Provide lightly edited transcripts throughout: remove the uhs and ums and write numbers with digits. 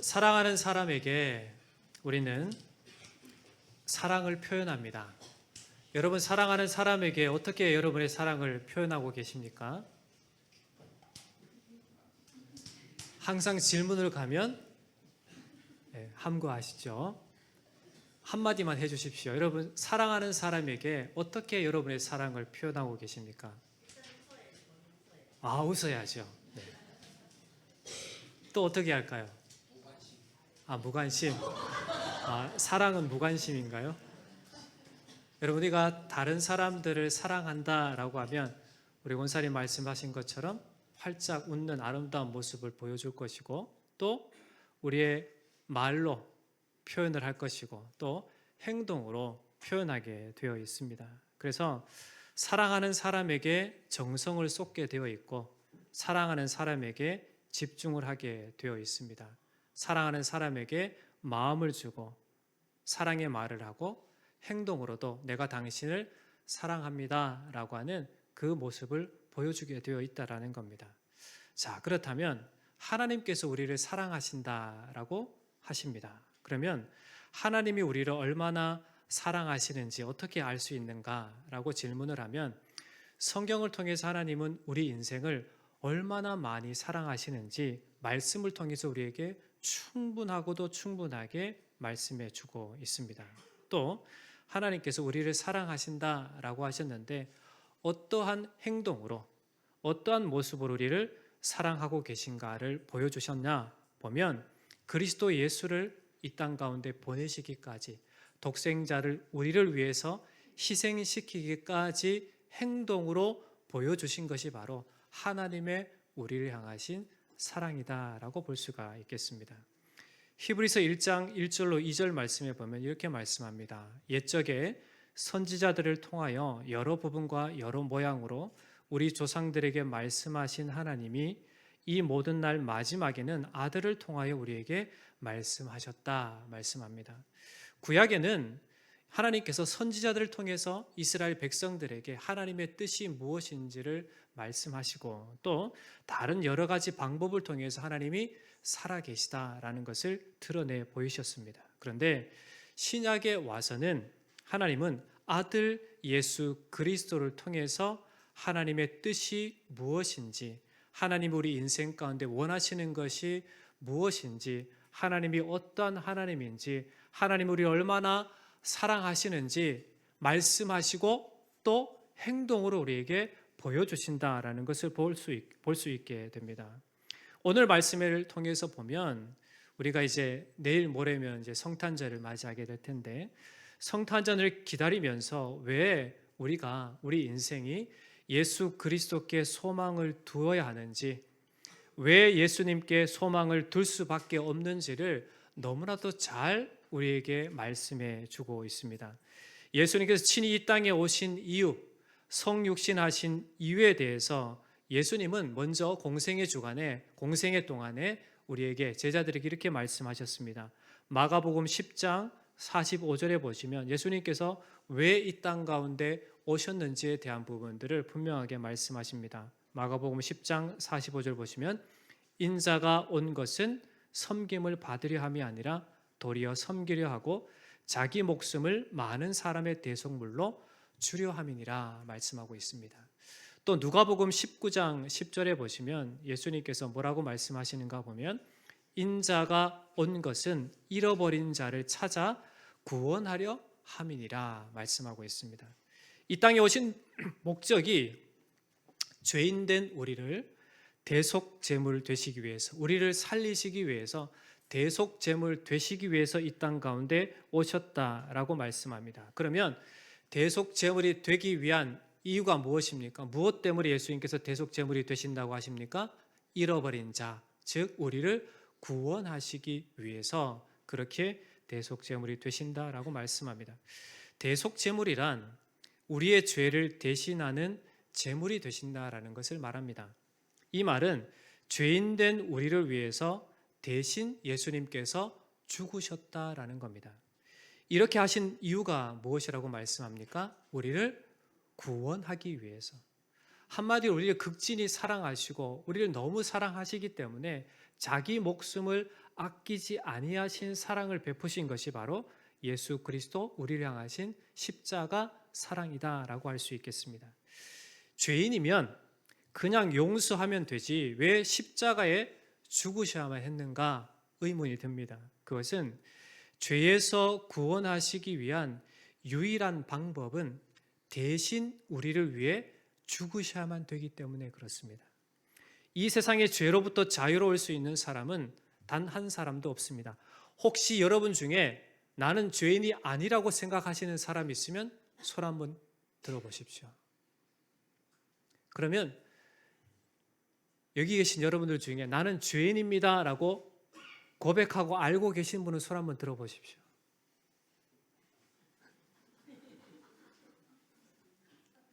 사랑하는 사람에게 우리는 사랑을 표현합니다. 여러분, 사랑하는 사람에게 어떻게 여러분의 사랑을 표현하고 계십니까? 항상 질문을 가면 함구하시죠. 한마디만 해주십시오. 여러분, 사랑하는 사람에게 어떻게 여러분의 사랑을 표현하고 계십니까? 웃어야죠. 네. 또 어떻게 할까요? 무관심. 사랑은 무관심인가요? 여러분, 우리가 다른 사람들을 사랑한다라고 하면 우리 권사님 말씀하신 것처럼 활짝 웃는 아름다운 모습을 보여줄 것이고, 또 우리의 말로 표현을 할 것이고, 또 행동으로 표현하게 되어 있습니다. 그래서 사랑하는 사람에게 정성을 쏟게 되어 있고, 사랑하는 사람에게 집중을 하게 되어 있습니다. 사랑하는 사람에게 마음을 주고 사랑의 말을 하고 행동으로도 내가 당신을 사랑합니다 라고 하는 그 모습을 보여주게 되어 있다는 겁니다. 자, 그렇다면 하나님께서 우리를 사랑하신다라고 하십니다. 그러면 하나님이 우리를 얼마나 사랑하시는지 어떻게 알 수 있는가라고 질문을 하면, 성경을 통해서 하나님은 우리 인생을 얼마나 많이 사랑하시는지 말씀을 통해서 우리에게 충분하고도 충분하게 말씀해 주고 있습니다. 또 하나님께서 우리를 사랑하신다라고 하셨는데, 어떠한 행동으로 어떠한 모습으로 우리를 사랑하고 계신가를 보여주셨냐 보면, 그리스도 예수를 이 땅 가운데 보내시기까지, 독생자를 우리를 위해서 희생시키기까지 행동으로 보여주신 것이 바로 하나님의 우리를 향하신 사랑이다라고 볼 수가 있겠습니다. 히브리서 1장 1절로 2절 말씀에 보면 이렇게 말씀합니다. 옛적에 선지자들을 통하여 여러 부분과 여러 모양으로 우리 조상들에게 말씀하신 하나님이 이 모든 날 마지막에는 아들을 통하여 우리에게 말씀하셨다 말씀합니다. 구약에는 하나님께서 선지자들을 통해서 이스라엘 백성들에게 하나님의 뜻이 무엇인지를 말씀하시고, 또 다른 여러 가지 방법을 통해서 하나님이 살아계시다라는 것을 드러내 보이셨습니다. 그런데 신약에 와서는 하나님은 아들 예수 그리스도를 통해서 하나님의 뜻이 무엇인지, 하나님이 우리 인생 가운데 원하시는 것이 무엇인지, 하나님이 어떠한 하나님인지, 하나님이 우리를 얼마나 사랑하시는지 말씀하시고 또 행동으로 우리에게 보여주신다라는 것을 볼 수 있게 됩니다. 오늘 말씀을 통해서 보면 우리가 이제 내일 모레면 이제 성탄절을 맞이하게 될 텐데, 성탄절을 기다리면서 왜 우리 인생이 예수 그리스도께 소망을 두어야 하는지, 왜 예수님께 소망을 둘 수밖에 없는지를 너무나도 잘 우리에게 말씀해 주고 있습니다. 예수님께서 친히 이 땅에 오신 이유, 성육신하신 이유에 대해서 예수님은 먼저 공생의 주간에, 공생의 동안에 우리에게, 제자들에게 이렇게 말씀하셨습니다. 마가복음 10장 45절에 보시면 예수님께서 왜 이 땅 가운데 오셨는지에 대한 부분들을 분명하게 말씀하십니다. 마가복음 10장 45절 보시면, 인자가 온 것은 섬김을 받으려 함이 아니라 도리어 섬기려 하고 자기 목숨을 많은 사람의 대속물로 주려 함이니라 말씀하고 있습니다. 또 누가복음 19장 10절에 보시면 예수님께서 뭐라고 말씀하시는가 보면, 인자가 온 것은 잃어버린 자를 찾아 구원하려 함이니라 말씀하고 있습니다. 이 땅에 오신 목적이 죄인된 우리를 대속제물 되시기 위해서, 우리를 살리시기 위해서, 대속제물 되시기 위해서 이 땅 가운데 오셨다라고 말씀합니다. 그러면 대속제물이 되기 위한 이유가 무엇입니까? 무엇 때문에 예수님께서 대속제물이 되신다고 하십니까? 잃어버린 자, 즉 우리를 구원하시기 위해서 그렇게 대속제물이 되신다라고 말씀합니다. 대속제물이란 우리의 죄를 대신하는 제물이 되신다라는 것을 말합니다. 이 말은 죄인된 우리를 위해서 대신 예수님께서 죽으셨다라는 겁니다. 이렇게 하신 이유가 무엇이라고 말씀합니까? 우리를 구원하기 위해서. 한마디로 우리를 극진히 사랑하시고 우리를 너무 사랑하시기 때문에 자기 목숨을 아끼지 아니하신 사랑을 베푸신 것이 바로 예수 그리스도 우리를 향하신 십자가 사랑이다라고 할 수 있겠습니다. 죄인이면 그냥 용서하면 되지 왜 십자가에 죽으셔야만 했는가 의문이 듭니다. 그것은 죄에서 구원하시기 위한 유일한 방법은 대신 우리를 위해 죽으셔야만 되기 때문에 그렇습니다. 이 세상의 죄로부터 자유로울 수 있는 사람은 단 한 사람도 없습니다. 혹시 여러분 중에 나는 죄인이 아니라고 생각하시는 사람이 있으면 손 한번 들어보십시오. 그러면 여기 계신 여러분들 중에 나는 죄인입니다 라고 고백하고 알고 계신 분은 손 한번 들어보십시오.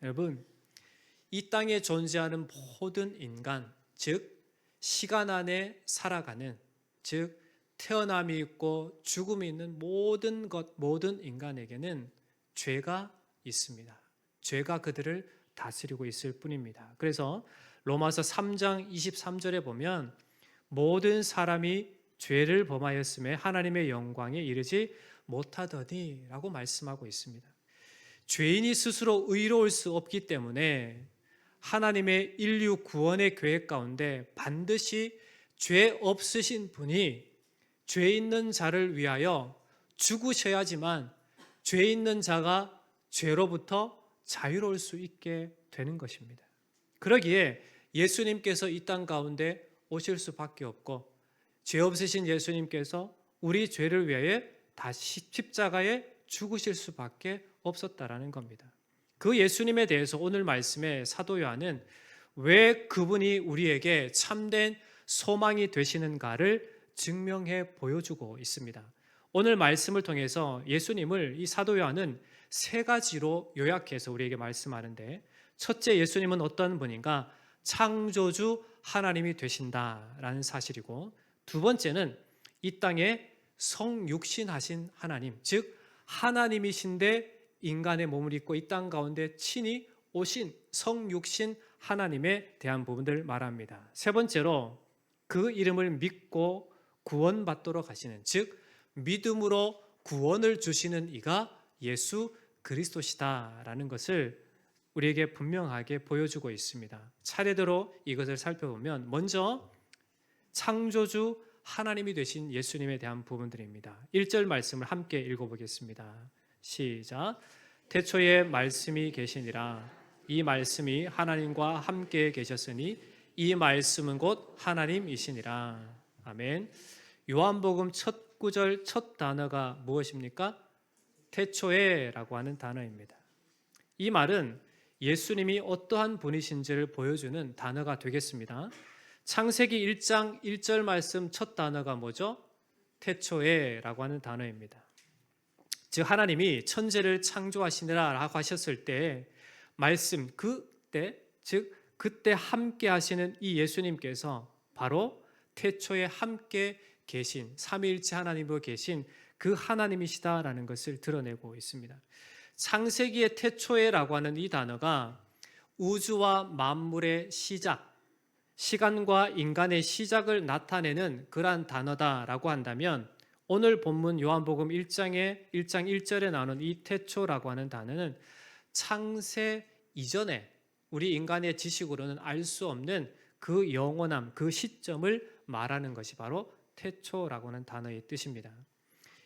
여러분, 이 땅에 존재하는 모든 인간, 즉 시간 안에 살아가는, 즉 태어남이 있고 죽음이 있는 모든 인간에게는 죄가 있습니다. 죄가 그들을 다스리고 있을 뿐입니다. 그래서 로마서 3장 23절에 보면 모든 사람이 죄를 범하였음에 하나님의 영광에 이르지 못하더니 라고 말씀하고 있습니다. 죄인이 스스로 의로울 수 없기 때문에 하나님의 인류 구원의 계획 가운데 반드시 죄 없으신 분이 죄 있는 자를 위하여 죽으셔야지만 죄 있는 자가 죄로부터 자유로울 수 있게 되는 것입니다. 그러기에 예수님께서 이 땅 가운데 오실 수밖에 없고 죄 없으신 예수님께서 우리 죄를 위하여 다시 십자가에 죽으실 수밖에 없었다라는 겁니다. 그 예수님에 대해서 오늘 말씀에 사도 요한은 왜 그분이 우리에게 참된 소망이 되시는가를 증명해 보여주고 있습니다. 오늘 말씀을 통해서 예수님을 이 사도 요한은 세 가지로 요약해서 우리에게 말씀하는데, 첫째, 예수님은 어떤 분인가? 창조주 하나님이 되신다라는 사실이고, 두 번째는 이 땅에 성육신하신 하나님, 즉 하나님이신데 인간의 몸을 입고 이 땅 가운데 친히 오신 성육신 하나님에 대한 부분들을 말합니다. 세 번째로 그 이름을 믿고 구원받도록 하시는, 즉 믿음으로 구원을 주시는 이가 예수 그리스도시다라는 것을 우리에게 분명하게 보여주고 있습니다. 차례대로 이것을 살펴보면 먼저 창조주 하나님이 되신 예수님에 대한 부분들입니다. 1절 말씀을 함께 읽어보겠습니다. 시작. 태초에 말씀이 계시니라. 이 말씀이 하나님과 함께 계셨으니 이 말씀은 곧 하나님이시니라. 아멘. 요한복음 첫 구절 첫 단어가 무엇입니까? 태초에라고 하는 단어입니다. 이 말은 예수님이 어떠한 분이신지를 보여주는 단어가 되겠습니다. 창세기 1장 1절 말씀 첫 단어가 뭐죠? 태초에라고 하는 단어입니다. 즉 하나님이 천지를 창조하시느라라고 하셨을 때 말씀 그때 함께 하시는 이 예수님께서 바로 태초에 함께 계신 삼위일체 하나님으로 계신 그 하나님이시다라는 것을 드러내고 있습니다. 창세기의 태초에라고 하는 이 단어가 우주와 만물의 시작, 시간과 인간의 시작을 나타내는 그러한 단어다라고 한다면 오늘 본문 요한복음 1장 1절에 나오는 이 태초라고 하는 단어는 창세 이전에 우리 인간의 지식으로는 알 수 없는 그 영원함, 그 시점을 말하는 것이 바로 태초라고 하는 단어의 뜻입니다.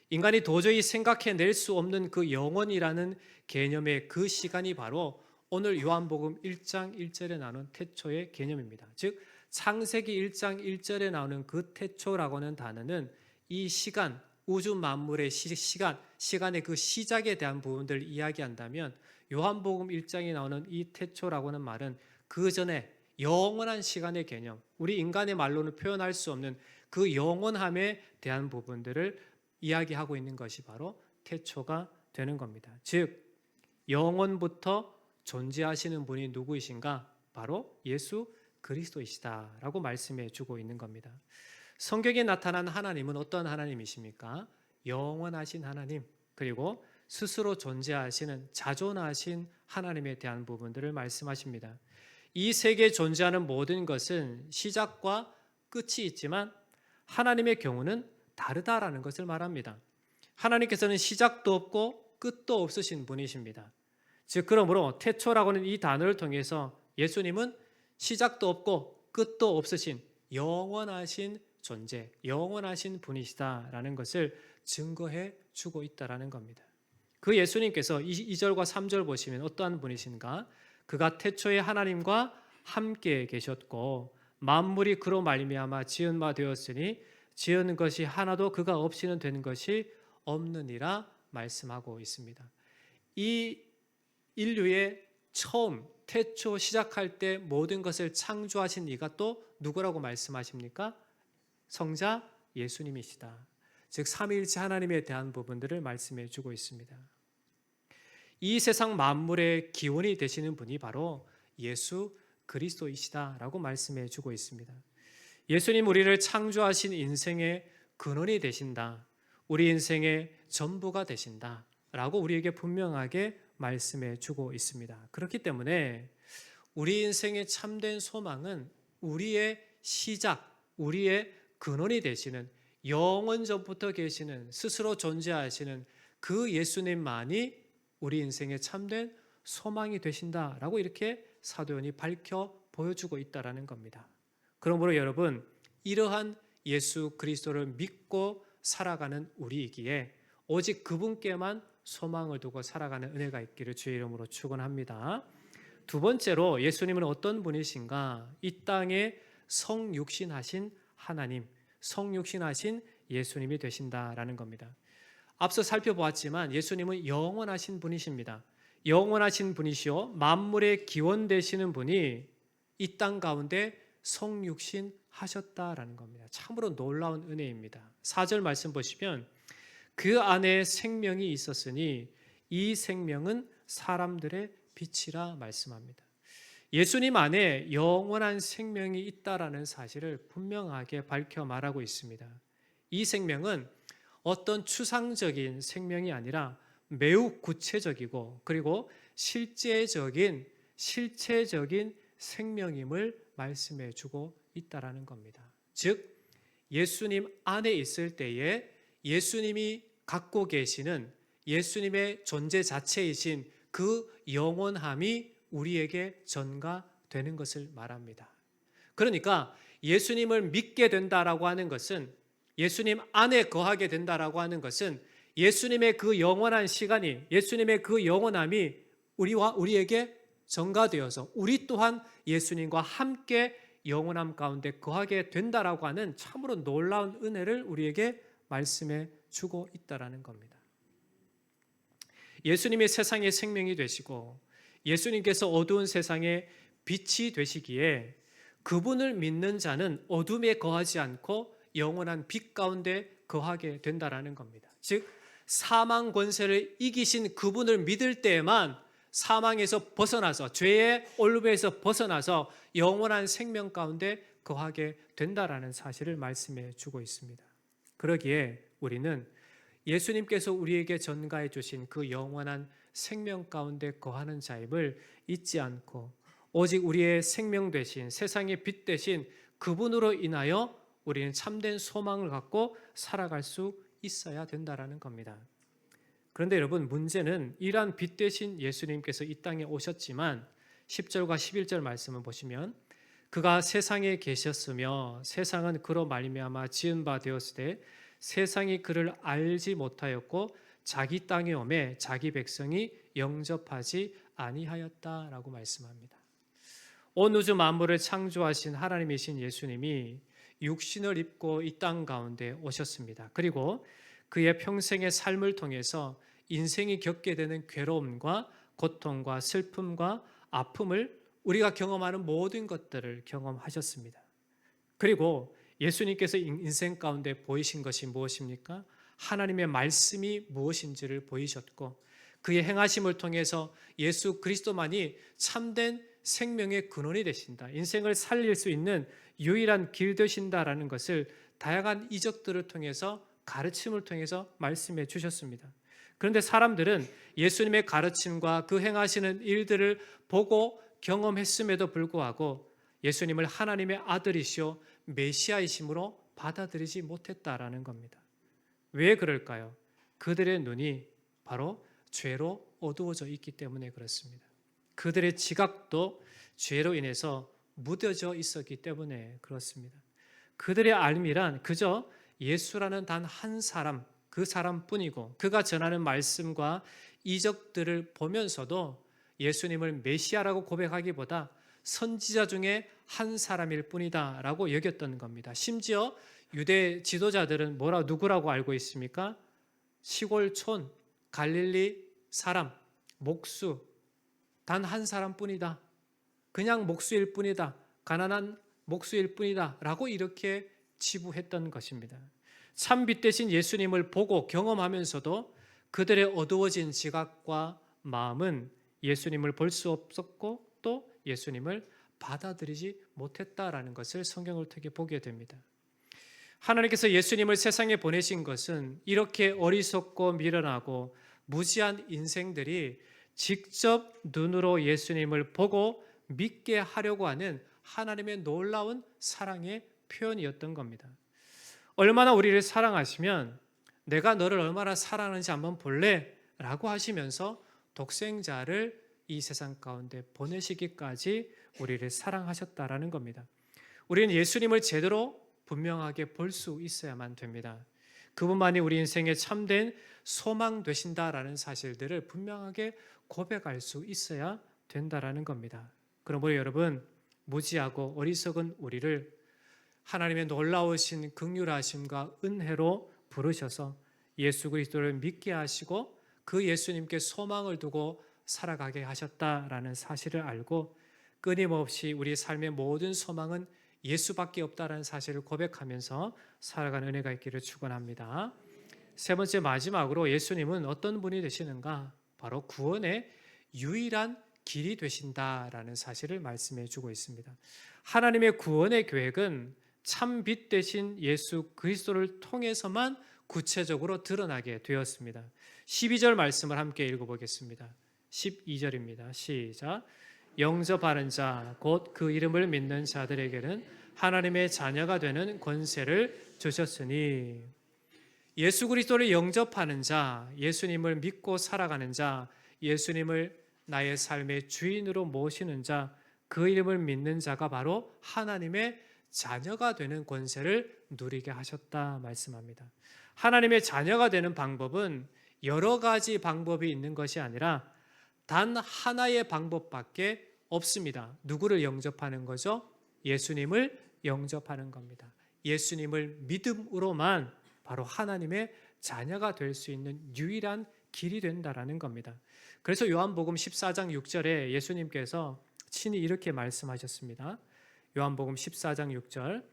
인간이 도저히 생각해낼 수 없는 그 영원이라는 개념의 그 시간이 바로 오늘 요한복음 1장 1절에 나오는 태초의 개념입니다. 즉 창세기 1장 1절에 나오는 그 태초라고 하는 단어는 이 시간, 우주 만물의 시간의 그 시작에 대한 부분들을 이야기한다면 요한복음 1장에 나오는 이 태초라고 하는 말은 그 전에 영원한 시간의 개념, 우리 인간의 말로는 표현할 수 없는 그 영원함에 대한 부분들을 이야기하고 있는 것이 바로 태초가 되는 겁니다. 즉 영원부터 존재하시는 분이 누구이신가? 바로 예수 그리스도이시다라고 말씀해 주고 있는 겁니다. 성경에 나타난 하나님은 어떤 하나님이십니까? 영원하신 하나님, 그리고 스스로 존재하시는 자존하신 하나님에 대한 부분들을 말씀하십니다. 이 세계에 존재하는 모든 것은 시작과 끝이 있지만 하나님의 경우는 다르다라는 것을 말합니다. 하나님께서는 시작도 없고 끝도 없으신 분이십니다. 즉 그러므로 태초라고 하는 이 단어를 통해서 예수님은 시작도 없고 끝도 없으신 영원하신 존재, 영원하신 분이시다라는 것을 증거해 주고 있다라는 겁니다. 그 예수님께서 2절과 3절 보시면 어떠한 분이신가? 그가 태초에 하나님과 함께 계셨고 만물이 그로 말미암아 지은 바 되었으니 지은 것이 하나도 그가 없이는 된 것이 없느니라 말씀하고 있습니다. 이 인류의 처음 태초 시작할 때 모든 것을 창조하신 이가 또 누구라고 말씀하십니까? 성자 예수님이시다. 즉 삼위일체 하나님에 대한 부분들을 말씀해 주고 있습니다. 이 세상 만물의 기원이 되시는 분이 바로 예수 그리스도이시다라고 말씀해 주고 있습니다. 예수님 우리를 창조하신 인생의 근원이 되신다. 우리 인생의 전부가 되신다라고 우리에게 분명하게 말씀해 주고 있습니다. 그렇기 때문에 우리 인생의 참된 소망은 우리의 시작, 우리의 근원이 되시는 영원 전부터 계시는 스스로 존재하시는 그 예수님만이 우리 인생의 참된 소망이 되신다라고 이렇게 사도 요한이 밝혀 보여주고 있다라는 겁니다. 그러므로 여러분 이러한 예수 그리스도를 믿고 살아가는 우리이기에 오직 그분께만 소망을 두고 살아가는 은혜가 있기를 주의 이름으로 축원합니다. 두 번째로 예수님은 어떤 분이신가? 이 땅에 성육신하신 하나님, 성육신하신 예수님이 되신다라는 겁니다. 앞서 살펴보았지만 예수님은 영원하신 분이십니다. 영원하신 분이시오 만물의 기원 되시는 분이 이 땅 가운데 성육신 하셨다라는 겁니다. 참으로 놀라운 은혜입니다. 4절 말씀 보시면 그 안에 생명이 있었으니 이 생명은 사람들의 빛이라 말씀합니다. 예수님 안에 영원한 생명이 있다라는 사실을 분명하게 밝혀 말하고 있습니다. 이 생명은 어떤 추상적인 생명이 아니라 매우 구체적이고 그리고 실체적인 생명임을 말씀해 주고 있다라는 겁니다. 즉 예수님 안에 있을 때에 예수님이 갖고 계시는 예수님의 존재 자체이신 그 영원함이 우리에게 전가되는 것을 말합니다. 그러니까 예수님을 믿게 된다라고 하는 것은 예수님 안에 거하게 된다라고 하는 것은 예수님의 그 영원한 시간이 예수님의 그 영원함이 우리에게 전가되어서 우리 또한 예수님과 함께 영원함 가운데 거하게 된다라고 하는 참으로 놀라운 은혜를 우리에게 말씀해 주고 있다라는 겁니다. 예수님이 세상의 생명이 되시고 예수님께서 어두운 세상의 빛이 되시기에 그분을 믿는 자는 어둠에 거하지 않고 영원한 빛 가운데 거하게 된다라는 겁니다. 즉 사망 권세를 이기신 그분을 믿을 때에만 사망에서 벗어나서 죄의 올무에서 벗어나서 영원한 생명 가운데 거하게 된다라는 사실을 말씀해 주고 있습니다. 그러기에 우리는 예수님께서 우리에게 전가해 주신 그 영원한 생명 가운데 거하는 자임을 잊지 않고 오직 우리의 생명 되신 세상의 빛 되신 그분으로 인하여 우리는 참된 소망을 갖고 살아갈 수 있어야 된다라는 겁니다. 그런데 여러분 문제는 이러한 빛 되신 예수님께서 이 땅에 오셨지만 10절과 11절 말씀을 보시면 그가 세상에 계셨으며 세상은 그로 말미암아 지은 바 되었을 때 세상이 그를 알지 못하였고 자기 땅에 오매 자기 백성이 영접하지 아니하였다라고 말씀합니다. 온 우주 만물을 창조하신 하나님이신 예수님이 육신을 입고 이 땅 가운데 오셨습니다. 그리고 그의 평생의 삶을 통해서 인생이 겪게 되는 괴로움과 고통과 슬픔과 아픔을 우리가 경험하는 모든 것들을 경험하셨습니다. 그리고 예수님께서 인생 가운데 보이신 것이 무엇입니까? 하나님의 말씀이 무엇인지를 보이셨고 그의 행하심을 통해서 예수 그리스도만이 참된 생명의 근원이 되신다. 인생을 살릴 수 있는 유일한 길 되신다라는 것을 다양한 이적들을 통해서 가르침을 통해서 말씀해 주셨습니다. 그런데 사람들은 예수님의 가르침과 그 행하시는 일들을 보고 경험했음에도 불구하고 예수님을 하나님의 아들이시오 메시아이심으로 받아들이지 못했다라는 겁니다. 왜 그럴까요? 그들의 눈이 바로 죄로 어두워져 있기 때문에 그렇습니다. 그들의 지각도 죄로 인해서 무뎌져 있었기 때문에 그렇습니다. 그들의 알미란 그저 예수라는 단 한 사람, 그 사람뿐이고 그가 전하는 말씀과 이적들을 보면서도 예수님을 메시아라고 고백하기보다 선지자 중에 한 사람일 뿐이다라고 여겼던 겁니다. 심지어 유대 지도자들은 누구라고 알고 있습니까? 시골촌, 갈릴리 사람, 목수, 단 한 사람뿐이다. 그냥 목수일 뿐이다. 가난한 목수일 뿐이다. 라고 이렇게 치부했던 것입니다. 참빛 대신 예수님을 보고 경험하면서도 그들의 어두워진 지각과 마음은 예수님을 볼 수 없었고 또 예수님을 받아들이지 못했다라는 것을 성경을 통해 보게 됩니다. 하나님께서 예수님을 세상에 보내신 것은 이렇게 어리석고 미련하고 무지한 인생들이 직접 눈으로 예수님을 보고 믿게 하려고 하는 하나님의 놀라운 사랑의 표현이었던 겁니다. 얼마나 우리를 사랑하시면 내가 너를 얼마나 사랑하는지 한번 볼래? 라고 하시면서 독생자를 이 세상 가운데 보내시기까지 우리를 사랑하셨다라는 겁니다. 우리는 예수님을 제대로 분명하게 볼 수 있어야만 됩니다. 그분만이 우리 인생의 참된 소망 되신다라는 사실들을 분명하게 고백할 수 있어야 된다라는 겁니다. 그럼 우리 여러분, 무지하고 어리석은 우리를 하나님의 놀라우신 긍휼하심과 은혜로 부르셔서 예수 그리스도를 믿게 하시고 그 예수님께 소망을 두고 살아가게 하셨다라는 사실을 알고 끊임없이 우리 삶의 모든 소망은 예수밖에 없다라는 사실을 고백하면서 살아가는 은혜가 있기를 축원합니다. 세 번째 마지막으로 예수님은 어떤 분이 되시는가? 바로 구원의 유일한 길이 되신다라는 사실을 말씀해 주고 있습니다. 하나님의 구원의 계획은 참 빛 대신 예수 그리스도를 통해서만 구체적으로 드러나게 되었습니다. 12절 말씀을 함께 읽어보겠습니다. 12절입니다. 시작. 영접하는 자, 곧 그 이름을 믿는 자들에게는 하나님의 자녀가 되는 권세를 주셨으니 예수 그리스도를 영접하는 자, 예수님을 믿고 살아가는 자, 예수님을 나의 삶의 주인으로 모시는 자, 그 이름을 믿는 자가 바로 하나님의 자녀가 되는 권세를 누리게 하셨다 말씀합니다. 하나님의 자녀가 되는 방법은 여러 가지 방법이 있는 것이 아니라 단 하나의 방법밖에 없습니다. 누구를 영접하는 거죠? 예수님을 영접하는 겁니다. 예수님을 믿음으로만 바로 하나님의 자녀가 될 수 있는 유일한 길이 된다라는 겁니다. 그래서 요한복음 14장 6절에 예수님께서 친히 이렇게 말씀하셨습니다. 요한복음 14장 6절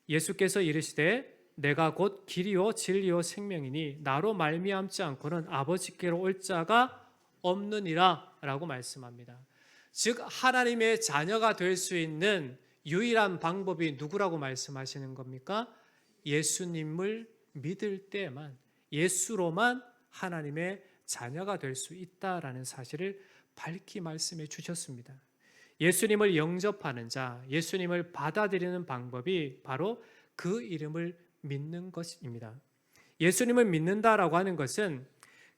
예수께서 이르시되 내가 곧 길이요 진리요 생명이니 나로 말미암지 않고는 아버지께로 올 자가 없느니라 라고 말씀합니다. 즉 하나님의 자녀가 될 수 있는 유일한 방법이 누구라고 말씀하시는 겁니까? 예수님을 믿을 때만, 예수로만 하나님의 자녀가 될 수 있다라는 사실을 밝히 말씀해 주셨습니다. 예수님을 영접하는 자, 예수님을 받아들이는 방법이 바로 그 이름을 믿는 것입니다. 예수님을 믿는다라고 하는 것은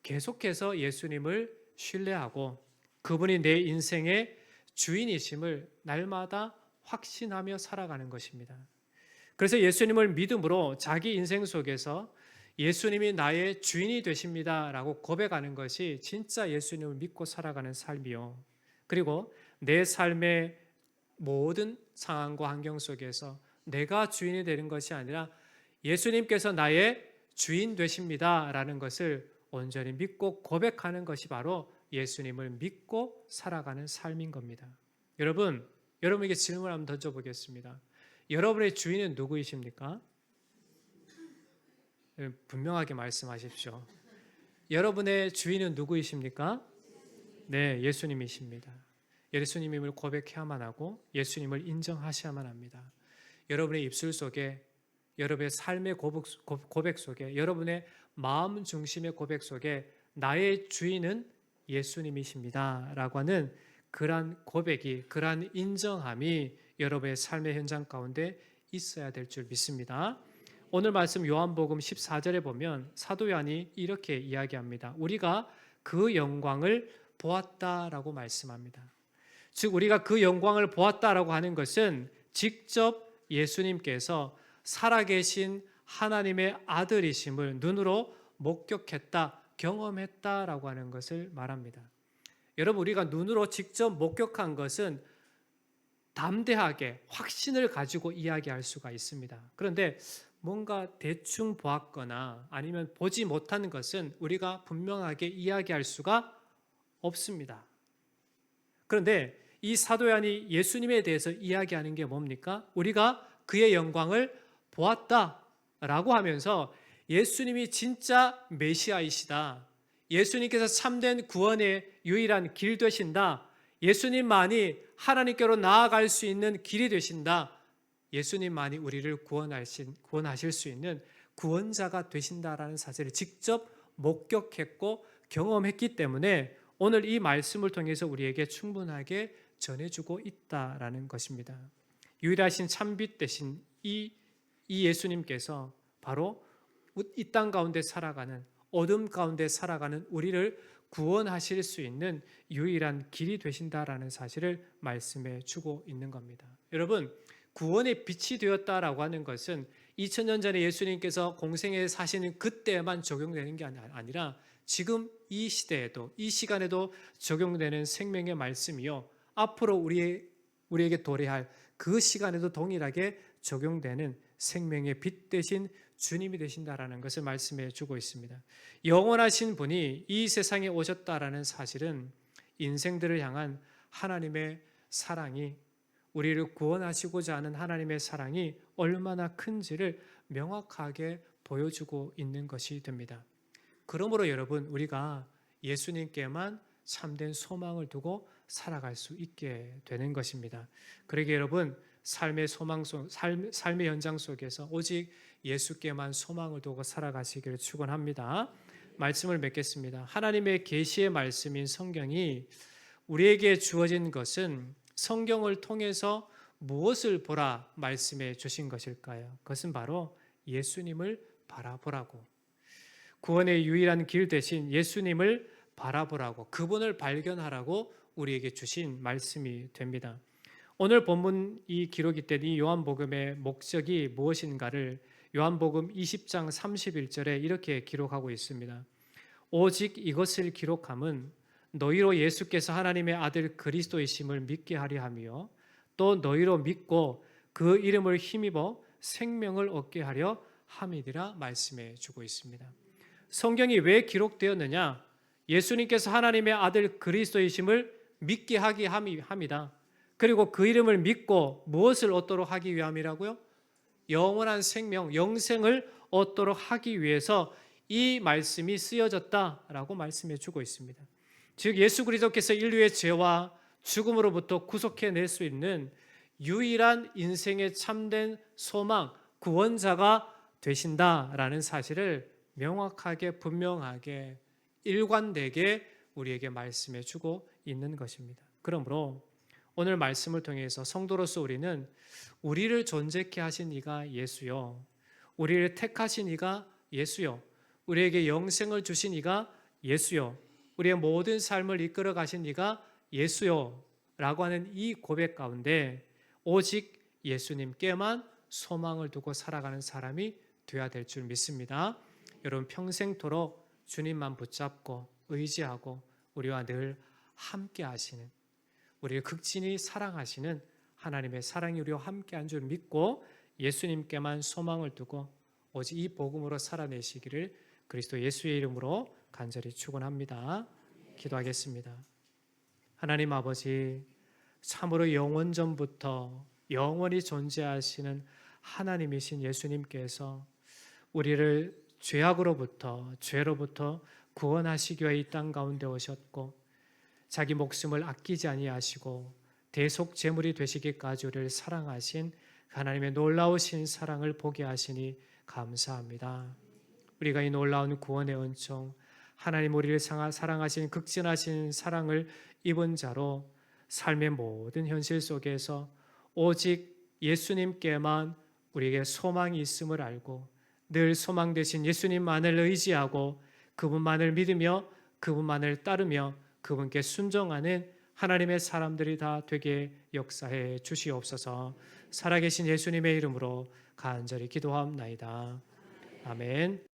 계속해서 예수님을 신뢰하고 그분이 내 인생의 주인이심을 날마다 확신하며 살아가는 것입니다. 그래서 예수님을 믿음으로 자기 인생 속에서 예수님이 나의 주인이 되십니다라고 고백하는 것이 진짜 예수님을 믿고 살아가는 삶이요. 그리고 내 삶의 모든 상황과 환경 속에서 내가 주인이 되는 것이 아니라 예수님께서 나의 주인 되십니다라는 것을 온전히 믿고 고백하는 것이 바로 예수님을 믿고 살아가는 삶인 겁니다. 여러분에게 질문을 한번 던져보겠습니다. 여러분의 주인은 누구이십니까? 분명하게 말씀하십시오. 여러분의 주인은 누구이십니까? 네, 예수님이십니다. 예수님임을 고백해야만 하고 예수님을 인정하셔야만 합니다. 여러분의 입술 속에, 여러분의 삶의 고백 속에, 여러분의 마음 중심의 고백 속에 나의 주인은 예수님이십니다 라고 하는 그러한 고백이, 그러한 인정함이 여러분의 삶의 현장 가운데 있어야 될 줄 믿습니다. 오늘 말씀 요한복음 14절에 보면 사도 요한이 이렇게 이야기합니다. 우리가 그 영광을 보았다라고 말씀합니다. 즉 우리가 그 영광을 보았다라고 하는 것은 직접 예수님께서 살아계신 하나님의 아들이심을 눈으로 목격했다, 경험했다라고 하는 것을 말합니다. 여러분, 우리가 눈으로 직접 목격한 것은 담대하게 확신을 가지고 이야기할 수가 있습니다. 그런데 뭔가 대충 보았거나 아니면 보지 못하는 것은 우리가 분명하게 이야기할 수가 없습니다. 그런데 이 사도 요한이 예수님에 대해서 이야기하는 게 뭡니까? 우리가 그의 영광을 보았다라고 하면서 예수님이 진짜 메시아이시다. 예수님께서 참된 구원의 유일한 길 되신다. 예수님만이 하나님께로 나아갈 수 있는 길이 되신다. 예수님만이 우리를 구원하실 수 있는 구원자가 되신다라는 사실을 직접 목격했고 경험했기 때문에 오늘 이 말씀을 통해서 우리에게 충분하게 전해주고 있다라는 것입니다. 유일하신 참빛 되신 이 예수님께서 바로 이 땅 가운데 살아가는, 어둠 가운데 살아가는 우리를 구원하실 수 있는 유일한 길이 되신다라는 사실을 말씀해 주고 있는 겁니다. 여러분, 구원의 빛이 되었다라고 하는 것은 2000년 전에 예수님께서 공생에 사시는 그때만 적용되는 게 아니라 지금 이 시대에도, 이 시간에도 적용되는 생명의 말씀이요, 앞으로 우리에게 도래할 그 시간에도 동일하게 적용되는 생명의 빛 대신 주님이 되신다라는 것을 말씀해 주고 있습니다. 영원하신 분이 이 세상에 오셨다라는 사실은 인생들을 향한 하나님의 사랑이, 우리를 구원하시고자 하는 하나님의 사랑이 얼마나 큰지를 명확하게 보여주고 있는 것이 됩니다. 그러므로 여러분, 우리가 예수님께만 참된 소망을 두고 살아갈 수 있게 되는 것입니다. 그러기에 여러분, 삶의 현장 속에서 오직 예수께만 소망을 두고 살아가시기를 축원합니다. 말씀을 맺겠습니다. 하나님의 계시의 말씀인 성경이 우리에게 주어진 것은 성경을 통해서 무엇을 보라 말씀해 주신 것일까요? 그것은 바로 예수님을 바라보라고, 구원의 유일한 길 대신 예수님을 바라보라고, 그분을 발견하라고 우리에게 주신 말씀이 됩니다. 오늘 본문이 기록이 된 이 요한복음의 목적이 무엇인가를 요한복음 20장 31절에 이렇게 기록하고 있습니다. 오직 이것을 기록함은 너희로 예수께서 하나님의 아들 그리스도이심을 믿게 하려 하며 또 너희로 믿고 그 이름을 힘입어 생명을 얻게 하려 함이니라 말씀해 주고 있습니다. 성경이 왜 기록되었느냐? 예수님께서 하나님의 아들 그리스도이심을 믿게 하게 함이다. 그리고 그 이름을 믿고 무엇을 얻도록 하기 위함이라고요? 영원한 생명, 영생을 얻도록 하기 위해서 이 말씀이 쓰여졌다라고 말씀해 주고 있습니다. 즉 예수 그리스도께서 인류의 죄와 죽음으로부터 구속해낼 수 있는 유일한 인생의 참된 소망, 구원자가 되신다라는 사실을 명확하게 분명하게 일관되게 우리에게 말씀해 주고 있는 것입니다. 그러므로 오늘 말씀을 통해서 성도로서 우리는 우리를 존재케 하신 이가 예수요, 우리를 택하신 이가 예수요, 우리에게 영생을 주신 이가 예수요, 우리의 모든 삶을 이끌어 가신 이가 예수요 라고 하는 이 고백 가운데 오직 예수님께만 소망을 두고 살아가는 사람이 되어야 될 줄 믿습니다. 여러분, 평생토록 주님만 붙잡고 의지하고 우리와 늘 함께 하시는, 우리를 극진히 사랑하시는 하나님의 사랑이 우리와 함께한 줄 믿고 예수님께만 소망을 두고 오직 이 복음으로 살아내시기를 그리스도 예수의 이름으로 간절히 축원합니다. 기도하겠습니다. 하나님 아버지, 참으로 영원전부터 영원히 존재하시는 하나님이신 예수님께서 우리를 죄로부터 구원하시기 위해 이 땅 가운데 오셨고 자기 목숨을 아끼지 아니하시고 대속 제물이 되시기까지 우리를 사랑하신 하나님의 놀라우신 사랑을 보게 하시니 감사합니다. 우리가 이 놀라운 구원의 은총, 하나님 우리를 사랑하신 극진하신 사랑을 입은 자로 삶의 모든 현실 속에서 오직 예수님께만 우리에게 소망이 있음을 알고 늘 소망 되신 예수님만을 의지하고 그분만을 믿으며 그분만을 따르며 그분께 순종하는 하나님의 사람들이 다 되게 역사해 주시옵소서. 살아계신 예수님의 이름으로 간절히 기도하옵나이다. 아멘.